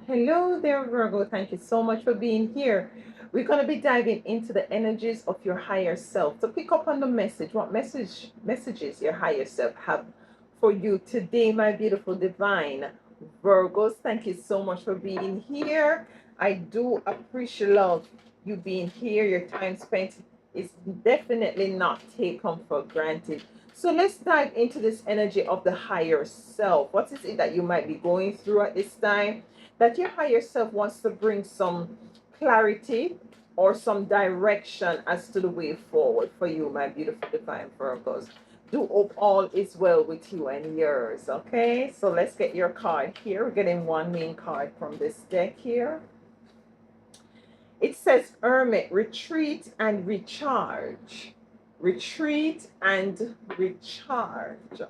Hello there, Virgo. Thank you so much for being here. We're going to be diving into the energies of your higher self to pick up on the message. What messages your higher self have for you today, my beautiful divine Virgos? Thank you so much for being here. I do appreciate love you being here. Your time spent is definitely not taken for granted. So let's dive into this energy of the higher self. What is it that you might be going through at this time? That your higher self wants to bring some clarity or some direction as to the way forward for you, my beautiful divine Virgos. Do hope all is well with you and yours. Okay, so let's get your card here. We're getting one main card from this deck here. It says Hermit, retreat and recharge. Retreat and recharge.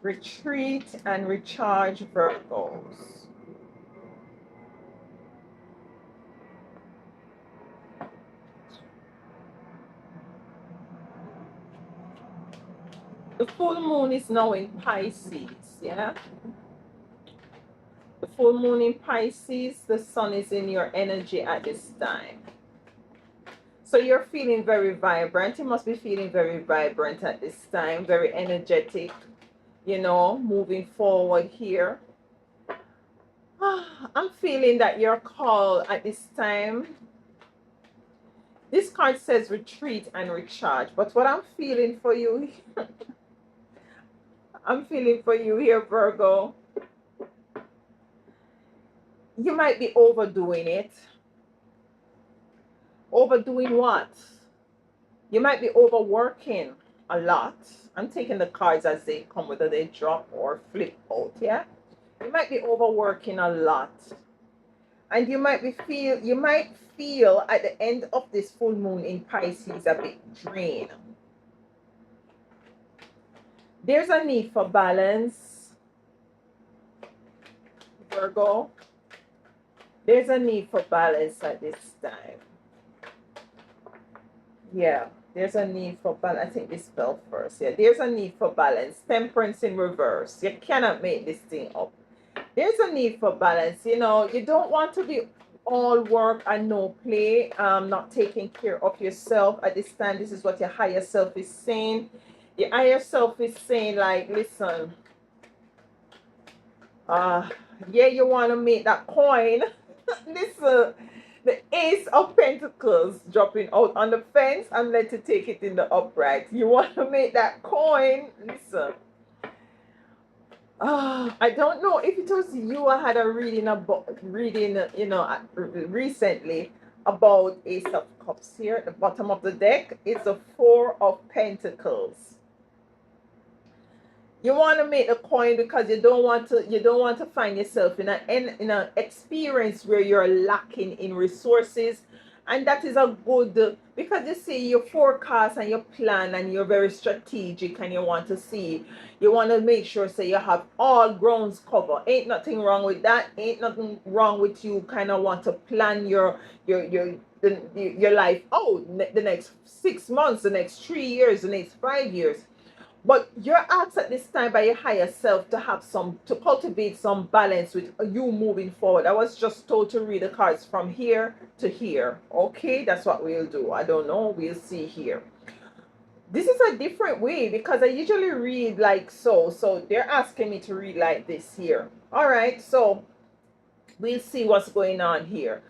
Retreat and recharge, Virgos. The full moon is now in Pisces, yeah? The full moon in Pisces, the sun is in your energy at this time. So you're feeling very vibrant. You must be feeling very vibrant at this time, very energetic, moving forward here. I'm feeling that your call at this time. This card says retreat and recharge, but what I'm feeling for you, I'm feeling for you here, Virgo. You might be overdoing it. Overdoing what? You might be overworking a lot. I'm taking the cards as they come, whether they drop or flip out, yeah? You might be overworking a lot. And you might feel at the end of this full moon in Pisces a bit drained. There's a need for balance, Virgo. There's a need for balance at this time. Yeah, there's a need for balance. I think this fell first. Yeah, there's a need for balance. Temperance in reverse. You cannot make this thing up. There's a need for balance. You don't want to be all work and no play, not taking care of yourself at this time. This is what your higher self is saying. Your higher self is saying, like, listen, yeah, you want to make that coin. Listen, the Ace of Pentacles dropping out on the fence and let it take it in the upright. You want to make that coin. Listen. I don't know if it was you. I had a reading, recently about Ace of Cups here at the bottom of the deck. It's a Four of Pentacles. You want to make a coin because you don't want to find yourself in an experience where you're lacking in resources. And that is a good, because you see, you forecast and you plan and you're very strategic and you want to make sure, say, you have all grounds covered. Ain't nothing wrong with that. Ain't nothing wrong with you kind of want to plan your life out the next 6 months, the next 3 years, the next 5 years. But you're asked at this time by your higher self to cultivate some balance with you moving forward. I was just told to read the cards from here to here. Okay, that's what we'll do. I don't know. We'll see here. This is a different way because I usually read like so. So they're asking me to read like this here. All right, so we'll see what's going on here.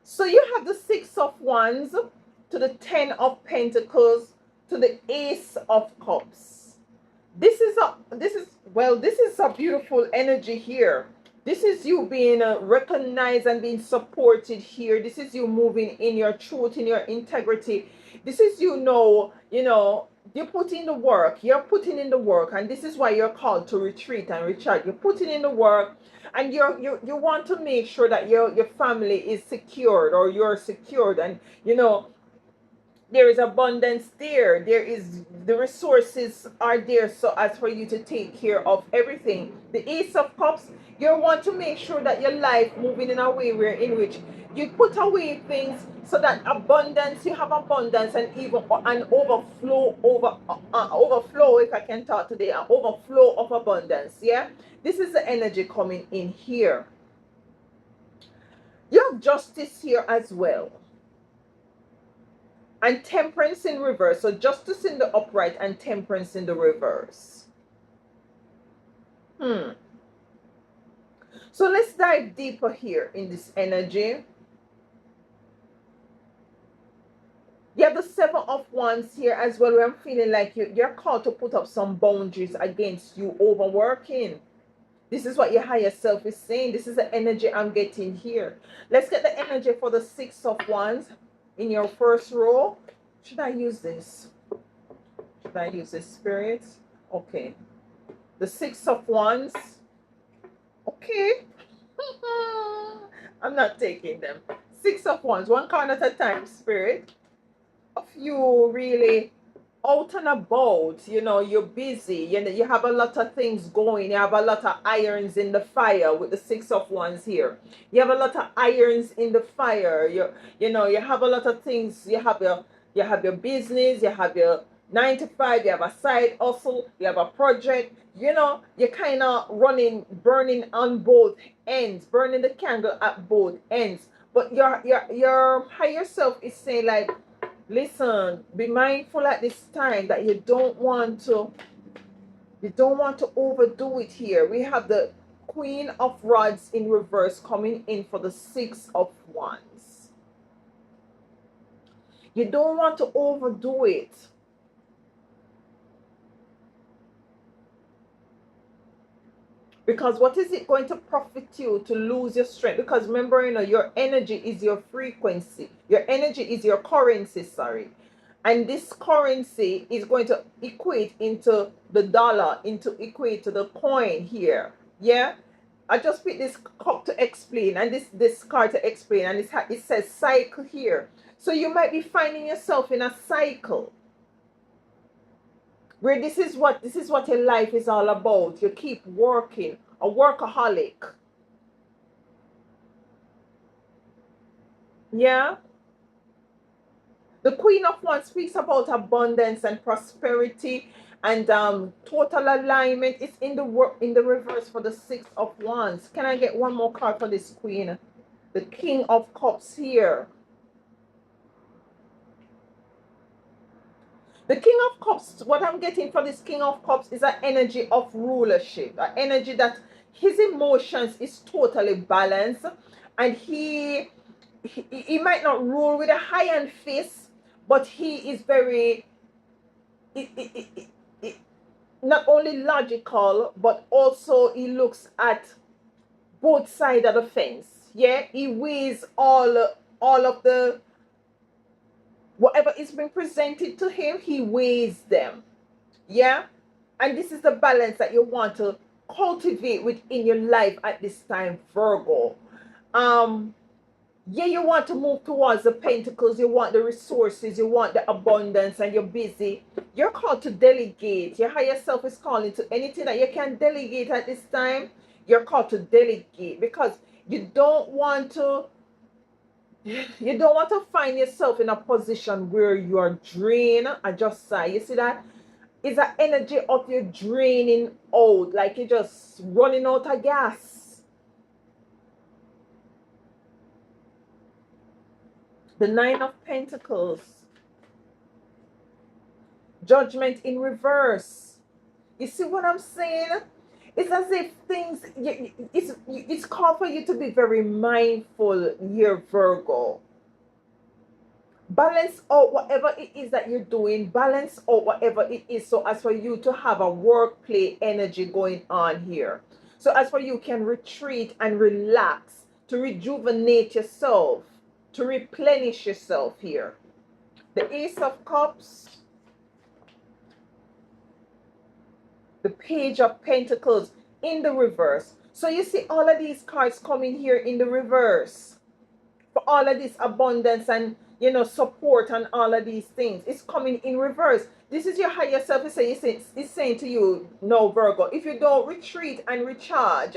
So you have the Six of Wands to the Ten of Pentacles to the Ace of Cups. This is a beautiful energy here. This is you being recognized and being supported here. This is you moving in your truth, in your integrity. This is you put in the work. You're putting in the work, and this is why you're called to retreat and recharge. You're putting in the work, and you want to make sure that your family is secured or you're secured, and There is abundance there. There is, the resources are there, so as for you to take care of everything. The Ace of Cups, you want to make sure that your life moving in a way where in which you put away things so that abundance, you have abundance, and even an overflow, overflow, if I can talk today, an overflow of abundance. Yeah, this is the energy coming in here. You have justice here as well, and temperance in reverse. So justice in the upright and temperance in the reverse. So let's dive deeper here in this energy. You have the Seven of Wands here as well, where I'm feeling like you're called to put up some boundaries against you overworking. This is what your higher self is saying. This is the energy I'm getting here. Let's get the energy for the Six of Wands in your first row. Should I use this? Should I use this, Spirit? Okay. The Six of Wands. Okay. I'm not taking them. Six of Wands. One card at a time, Spirit. Of you really out and about, you know, you're busy, you have a lot of things going, you have a lot of irons in the fire with the Six of Wands here. You have a lot of irons in the fire. You know, you have a lot of things. You have your business, you have your 9 to 5, you have a side hustle, you have a project. You know, you're kind of burning on both ends, burning the candle at both ends. But your higher self is saying, like, listen, be mindful at this time that you don't want to overdo it here. We have the Queen of Rods in reverse coming in for the Six of Wands. You don't want to overdo it. Because what is it going to profit you to lose your strength? Because remember, you know, your energy is your frequency. Your energy is your currency, sorry. And this currency is going to equate into the dollar, equate to the coin here. Yeah? I just picked this cup to explain, and this card to explain, and it says cycle here. So you might be finding yourself in a cycle where this is what your life is all about. You keep working, a workaholic. Yeah. The Queen of Wands speaks about abundance and prosperity and total alignment. It's in the reverse for the Six of Wands. Can I get one more card for this Queen? The King of Cups here. The King of Cups, what I'm getting for this King of Cups is an energy of rulership, an energy that his emotions is totally balanced, and he might not rule with a iron fist, but he is very not only logical, but also he looks at both sides of the fence. Yeah, he weighs all of the whatever is being presented to him, he weighs them. Yeah? And this is the balance that you want to cultivate within your life at this time, Virgo. Yeah, you want to move towards the pentacles, you want the resources, you want the abundance, and you're busy. You're called to delegate. Your higher self is calling to anything that you can delegate at this time. You're called to delegate, because you don't want to find yourself in a position where you are drained. I just say, you see that? It's an energy of you draining out, like you're just running out of gas. The Nine of Pentacles. Judgment in reverse. You see what I'm saying? It's as if things, it's called for you to be very mindful here, Virgo. Balance out whatever it is that you're doing. Balance out whatever it is, so as for you to have a work play energy going on here. So as for you can retreat and relax, to rejuvenate yourself, to replenish yourself here. The Ace of Cups. The Page of Pentacles in the reverse. So you see all of these cards coming here in the reverse. For all of this abundance and support and all of these things. It's coming in reverse. This is your higher self is saying to you, no, Virgo, if you don't retreat and recharge,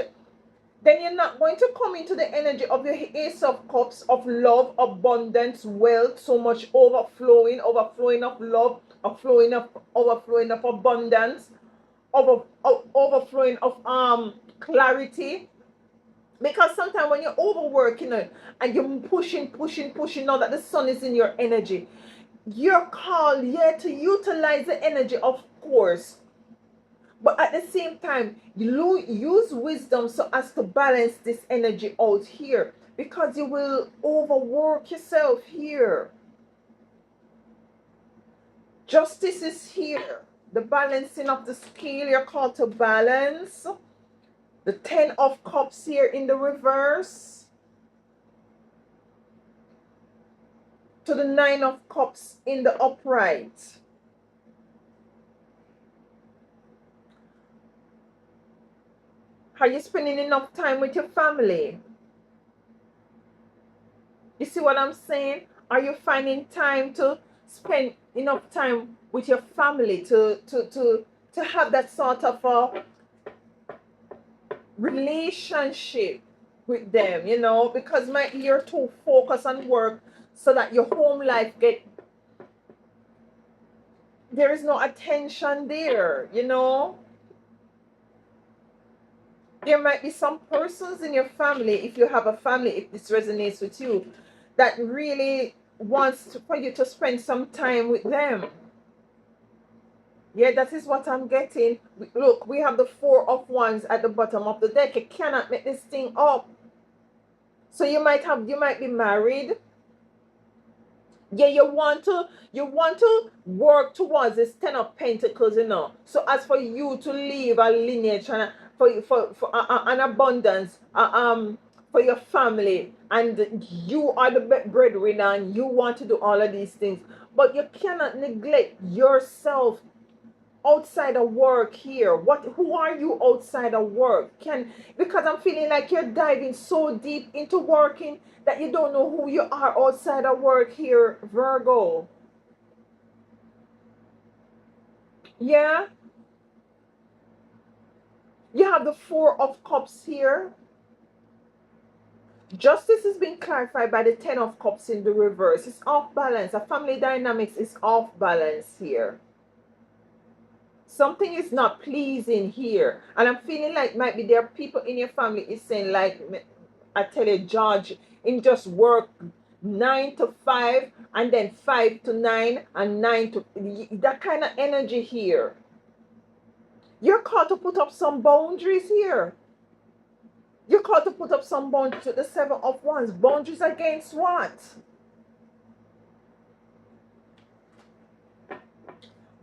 then you're not going to come into the energy of your Ace of Cups of love, abundance, wealth, so much overflowing of love, overflowing of abundance, overflowing of clarity. Because sometimes when you're overworking and you're pushing, now that the sun is in your energy, you're called, to utilize the energy, of course. But at the same time, you use wisdom so as to balance this energy out here. Because you will overwork yourself here. Justice is here. The balancing of the scale, you're called to balance. The 10 of Cups here in the reverse. To the 9 of Cups in the upright. Are you spending enough time with your family? You see what I'm saying? Are you finding time to spend enough time with your family to have that sort of a relationship with them, because you're too focused on work so that your home life there is no attention there, There might be some persons in your family, if you have a family, if this resonates with you, that really wants for you to spend some time with them. Yeah, that is what I'm getting. Look, we have the 4 of Wands at the bottom of the deck. You cannot make this thing up. So you might be married. Yeah, you want to work towards this 10 of Pentacles, So as for you to leave a lineage and for an abundance, for your family, and you are the breadwinner, and you want to do all of these things, but you cannot neglect yourself outside of work here. Who are you outside of work? Because I'm feeling like you're diving so deep into working that you don't know who you are outside of work here, Virgo. Yeah. You have the 4 of Cups here. Justice is being clarified by the 10 of Cups in the reverse. It's off balance. The family dynamics is off balance here. Something is not pleasing here. And I'm feeling like maybe there are people in your family is saying, like, I tell you, George, in just work 9 to 5 and then 5 to 9 and 9 to... That kind of energy here. You're called to put up some boundaries here. You're called to put up some boundaries with the 7 of Wands. Boundaries against what?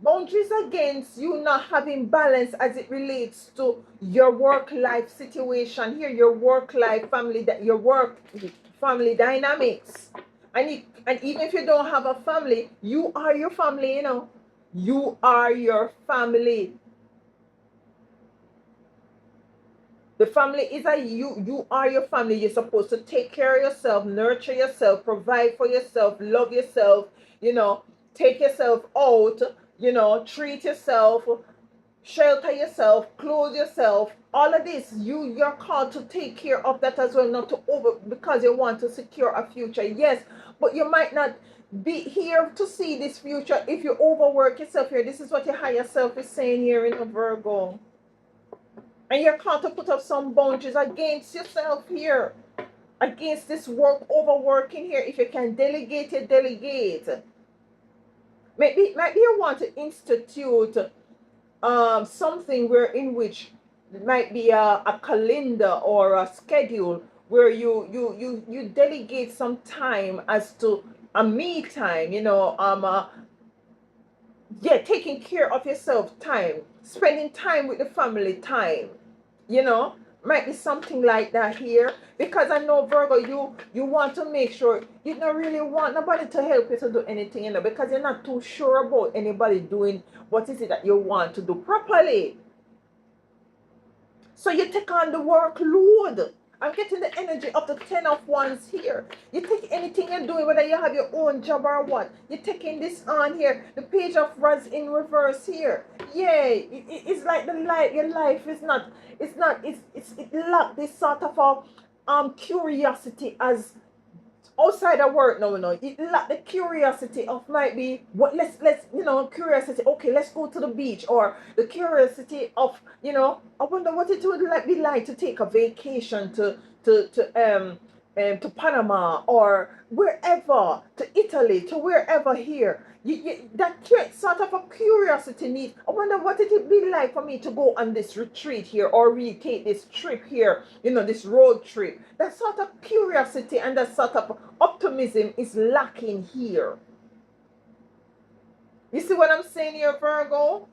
Boundaries against you not having balance as it relates to your work-life situation here, your work-life family, your work family dynamics. And even if you don't have a family, you are your family, You are your family. The family is you are your family. You're supposed to take care of yourself, nurture yourself, provide for yourself, love yourself, take yourself out, treat yourself, shelter yourself, clothe yourself. All of this, you're called to take care of that as well, not to because you want to secure a future. Yes, but you might not be here to see this future if you overwork yourself here. This is what your higher self is saying here in a Virgo. And you're called to put up some boundaries against yourself here. Against this overworking here. If you can delegate, you delegate. Maybe you want to institute something in which it might be a calendar or a schedule where you delegate some time as to a me time, taking care of yourself time, spending time with the family time, might be something like that here. Because I know, Virgo, you want to make sure you don't really want nobody to help you to do anything, because you're not too sure about anybody doing what is it that you want to do properly. So you take on the workload I'm getting the energy of the 10 of Wands here. You take anything you're doing, whether you have your own job or what, you're taking this on here. The Page of Rods in reverse here. Yeah, it's like the life, your life is not, it lack this sort of a curiosity as outside of work. No, it lack the curiosity of might be what, let's curiosity, okay, let's go to the beach, or the curiosity of, I wonder what it would be like to take a vacation to Panama, or wherever, to Italy, to wherever here. That sort of a curiosity need. I wonder what it would be like for me to go on this retreat here, or really take this trip here, this road trip. That sort of curiosity and that sort of optimism is lacking here. You see what I'm saying here, Virgo?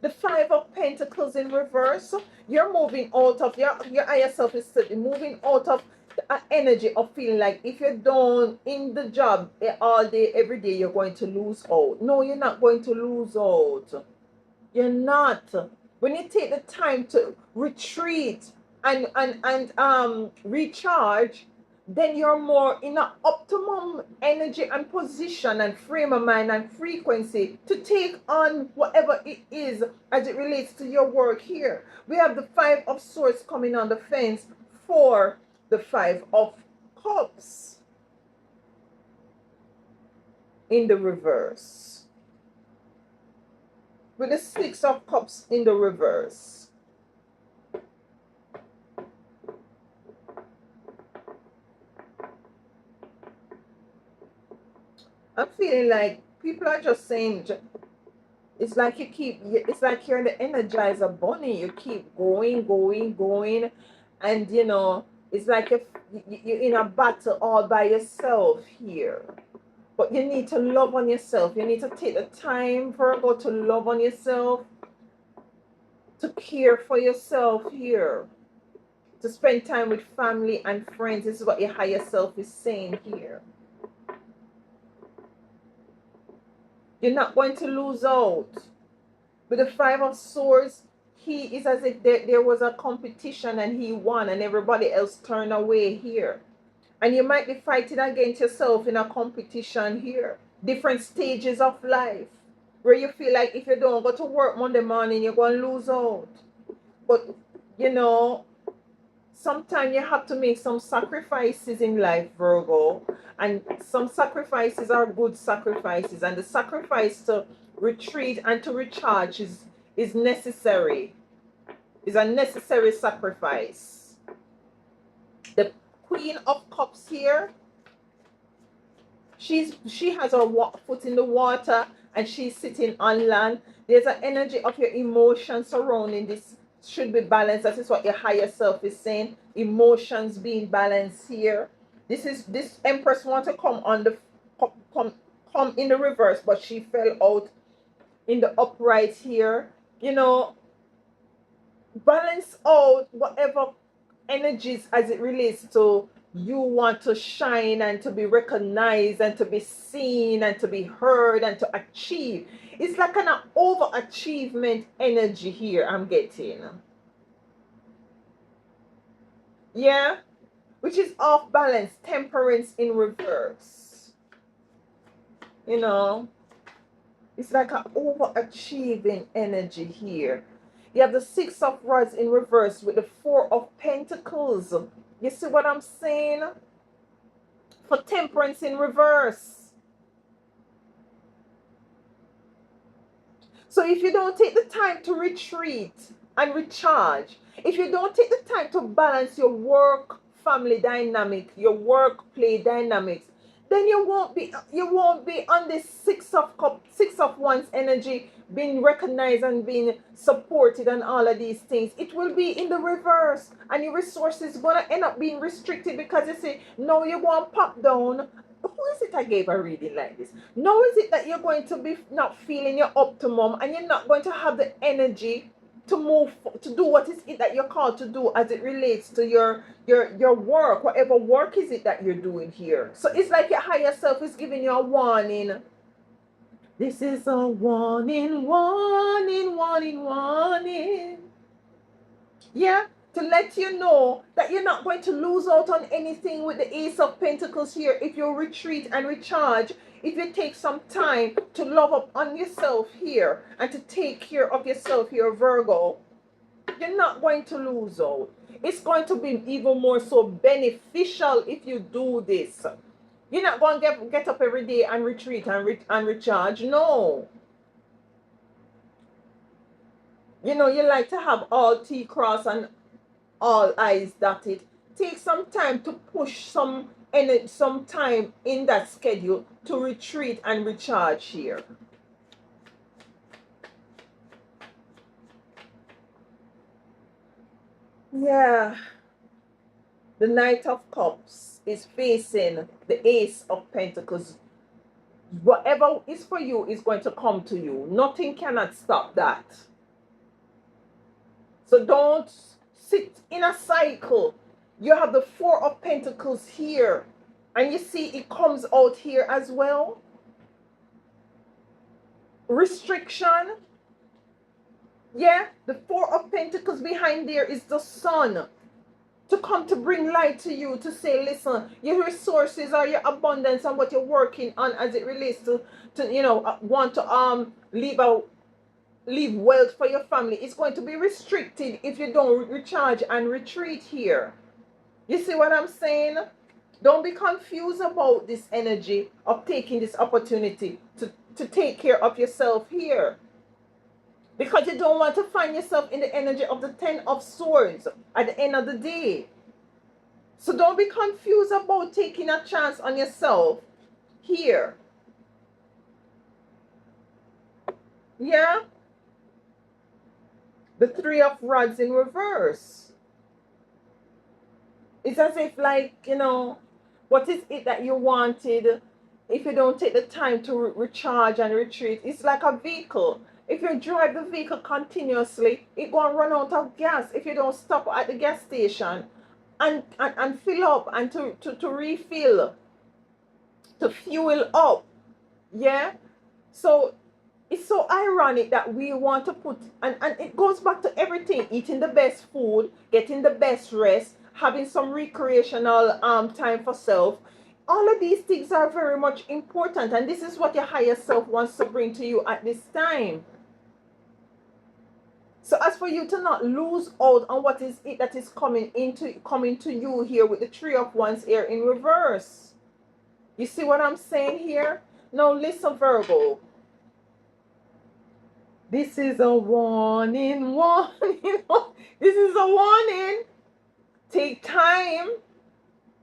The Five of Pentacles in reverse. You're moving out of your higher self is moving out of the energy of feeling like if you're done in the job all day, every day, you're going to lose out. No, you're not going to lose out. You're not. When you take the time to retreat and recharge, then you're more in an optimum energy and position and frame of mind and frequency to take on whatever it is as it relates to your work here. We have the Five of Swords coming on the fence for the Five of Cups in the reverse, with the Six of Cups in the reverse. I'm feeling like people are just saying, it's like it's like you're the Energizer Bunny. You keep going. And, it's like if you're in a battle all by yourself here. But you need to love on yourself. You need to take the time, Virgo, to love on yourself, to care for yourself here, to spend time with family and friends. This is what your higher self is saying here. You're not going to lose out. With the Five of Swords, he is as if there was a competition and he won and everybody else turned away here. And you might be fighting against yourself in a competition here. Different stages of life where you feel like if you don't go to work Monday morning, you're going to lose out. But, sometimes you have to make some sacrifices in life, Virgo. And some sacrifices are good sacrifices. And the sacrifice to retreat and to recharge is necessary. Is a necessary sacrifice. The Queen of Cups here, she has her foot in the water and she's sitting on land. There's an energy of your emotions surrounding this. Should be balanced. That is what your higher self is saying. Emotions being balanced here. This Empress want to come on the come in the reverse, but she fell out in the upright here. Balance out whatever energies as it relates to you want to shine and to be recognized and to be seen and to be heard and to achieve. It's like an overachievement energy here I'm getting. Yeah? Which is off balance. Temperance in reverse. It's like an overachieving energy here. You have the Six of Rods in reverse with the Four of Pentacles. You see what I'm saying? For Temperance in reverse. So if you don't take the time to retreat and recharge, if you don't take the time to balance your work family dynamic, your work play dynamics, then you won't be on this Six of Wands energy, being recognized and being supported and all of these things. It will be in the reverse, and your resources going to end up being restricted because you say, no, you want to pop down. Who is it I gave a reading like this? Now is it that you're going to be not feeling your optimum and you're not going to have the energy to move, to do what is it that you're called to do as it relates to your work, whatever work is it that you're doing here. So it's like your higher self is giving you a warning. This is a warning. Yeah, to let you know that you're not going to lose out on anything with the Ace of Pentacles here if you retreat and recharge, if you take some time to love up on yourself here and to take care of yourself here, Virgo. You're not going to lose out. It's going to be even more so beneficial if you do this. You're not going to get up every day and retreat and recharge. No. You know, you like to have all T crossed and all I's dotted. Take some time to push some time in that schedule to retreat and recharge here. Yeah. The Knight of Cups is facing the Ace of Pentacles. Whatever is for you is going to come to you. Nothing cannot stop that. So don't sit in a cycle. You have the Four of Pentacles here. And you see it comes out here as well. Restriction. Yeah, the Four of Pentacles behind there is the Sun. To come to bring light to you, to say, listen, your resources or your abundance and what you're working on as it relates to you know, want to leave wealth for your family. It's going to be restricted if you don't recharge and retreat here. You see what I'm saying? Don't be confused about this energy of taking this opportunity to take care of yourself here. Because you don't want to find yourself in the energy of the Ten of Swords at the end of the day. So don't be confused about taking a chance on yourself here. Yeah? The Three of Rods in reverse. It's as if, like, you know, what is it that you wanted? If you don't take the time to recharge and retreat, it's like a vehicle. If you drive the vehicle continuously, it gonna run out of gas if you don't stop at the gas station and fill up and to refill, to fuel up. Yeah? So it's so ironic that we want to put, and it goes back to everything, eating the best food, getting the best rest, having some recreational time for self. All of these things are very much important, and this is what your higher self wants to bring to you at this time. So as for you to not lose out on what is it that is coming to you here with the Three of Wands here in reverse. You see what I'm saying here? Now listen, Virgo. This is a warning, warning. This is a warning. Take time.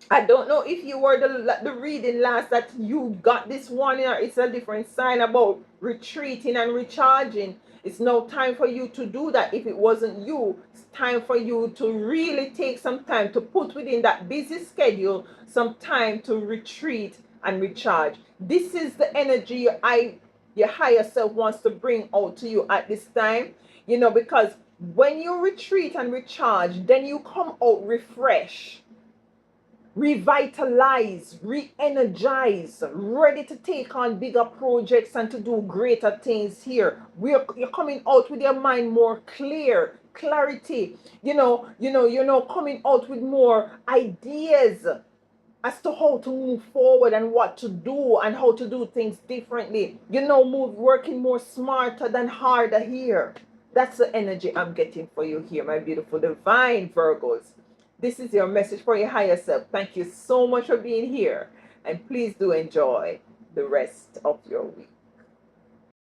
I don't know if you were the reading last that you got this warning, or it's a different sign about retreating and recharging. It's now time for you to do that. If it wasn't you, it's time for you to really take some time to put within that busy schedule some time to retreat and recharge. This is the energy your higher self wants to bring out to you at this time. You know, because when you retreat and recharge, then you come out refreshed, revitalize, re-energize, ready to take on bigger projects and to do greater things here. You're coming out with your mind more clarity. You're coming out with more ideas as to how to move forward and what to do and how to do things differently. Working more smarter than harder here. That's the energy I'm getting for you here, my beautiful divine Virgos. This is your message for your higher self. Thank you so much for being here. And please do enjoy the rest of your week.